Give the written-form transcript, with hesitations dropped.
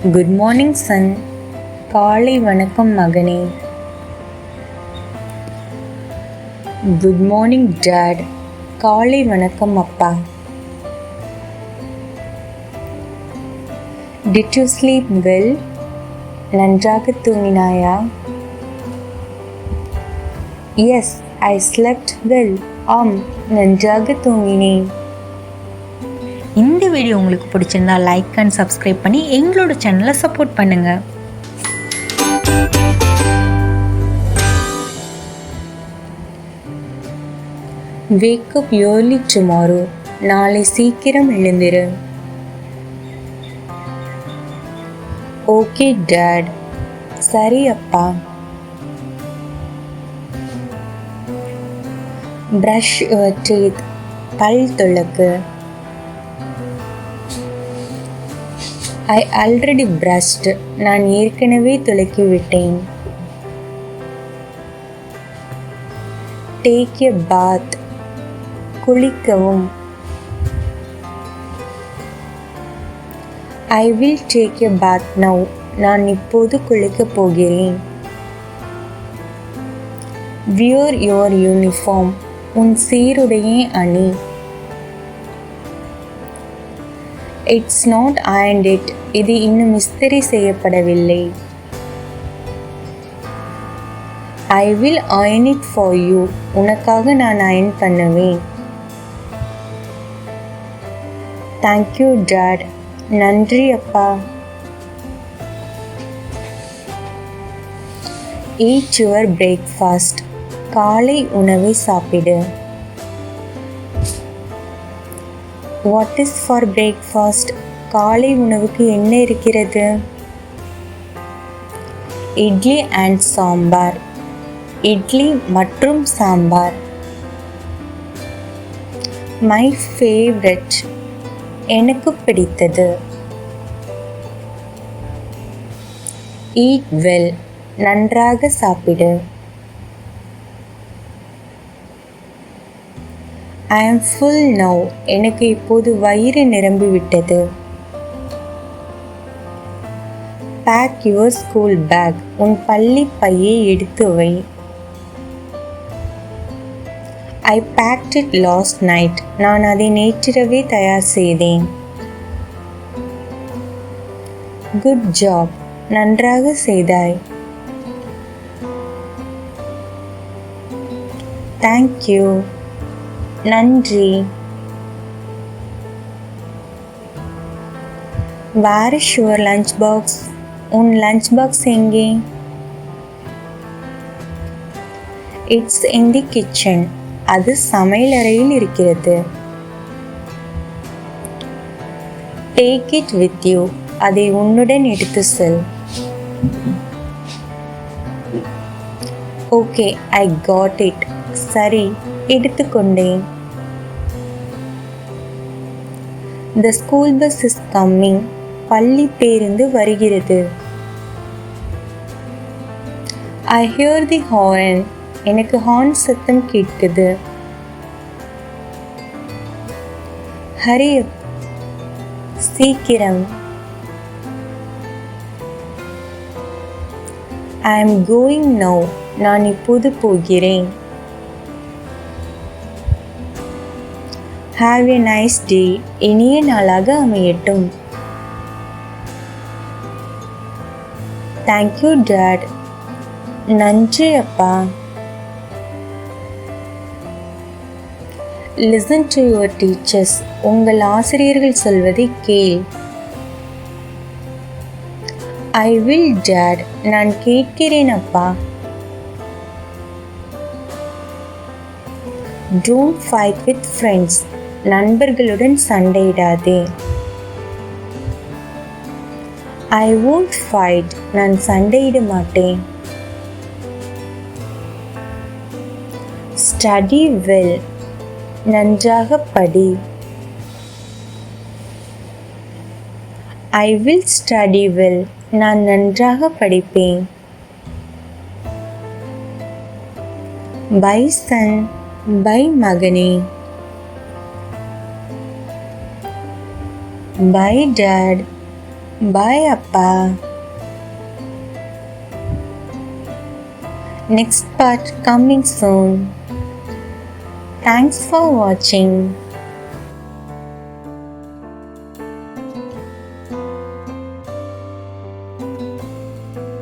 Good morning Sun. காலை வணக்கம் மகனே. Good morning dad. காலை வணக்கம் அப்பா. Did you sleep well? நன்றாக தூங்கினாயா? Yes, I slept well. ஆம், நன்றாக தூங்கினேன். இந்த வீடியோ உங்களுக்கு பிடிச்சிருந்தா லைக் அண்ட் சப்ஸ்கிரைப் பண்ணி எங்களோட சேனலை சப்போர்ட் பண்ணுங்க. Wake up early tomorrow. நாளை சீக்கிரம் எழுந்திரு. Okay dot. சரி அப்பா. Brush your teeth. பல் துலக்கு. I already brushed. நான் ஏற்கனவே துலக்கிவிட்டேன். Take a bath. குளிக்கவும். I will take a bath now. நான் இப்போது குளிக்கப் போகிறேன். Wear your uniform. உன் சீருடையை அணி. It's not ironed it. இது இன்னும் இஸ்திரி செய்யப்படவில்லை. I will iron it for you. உனக்காக நான் அயர்ன் பண்ணுவேன். Thank you dad. நன்றி அப்பா. Eat your breakfast. காலை உணவை சாப்பிடு. What is for breakfast? காலை உணவுக்கு என்ன இருக்கிறது? இட்லி அண்ட் சாம்பார். இட்லி மற்றும் சாம்பார். My favourite. எனக்கு பிடித்தது. Eat well. நன்றாக சாப்பிடு. I am full now. எனக்கு இப்போது வயிறு நிரம்பிவிட்டது. Pack your school bag. உன் பள்ளி பையை எடுத்து வை. I packed it last night. நான் அதை நேற்றிரவே தயார் செய்தேன். Good job. நன்றாக செய்தாய். தேங்க்யூ. நன்றி. Where is your lunch box? உன் லஞ்ச் பாக்ஸ் எங்கே? It's in the kitchen. அது சமையலறையில் இருக்கிறது. Take it with you. அதை உன்னுடன் எடுத்து செல். Okay, I got it. சரி, எடுத்துக்கொண்டேன். The school bus is coming. பள்ளி பேருந்து வருகிறது. I hear the horn. எனக்கு ஹார்ன் சத்தம் கேட்குது. Hurry up. சீக்கிரம். I am going now. நான் இப்போது போகிறேன். Have a nice day. இனிய நாளாக அமையட்டும். Thank you dad. நன்றி அப்பா. Listen to your teachers. உங்கள் ஆசிரியர்கள் சொல்வதை கேள். I will dad. நான் கேட்கிறேன் அப்பா. Don't fight with friends. நண்பர்களுடன் சண்டையிடாதே. I won't fight. நான் சண்டையிட மாட்டேன். Study well. நன்றாக படி. I will study well. நான் நன்றாக படிப்பேன். Bye son. Bye மகனே. Bye dad. Bye அப்பா. Next part coming soon. Thanks for watching.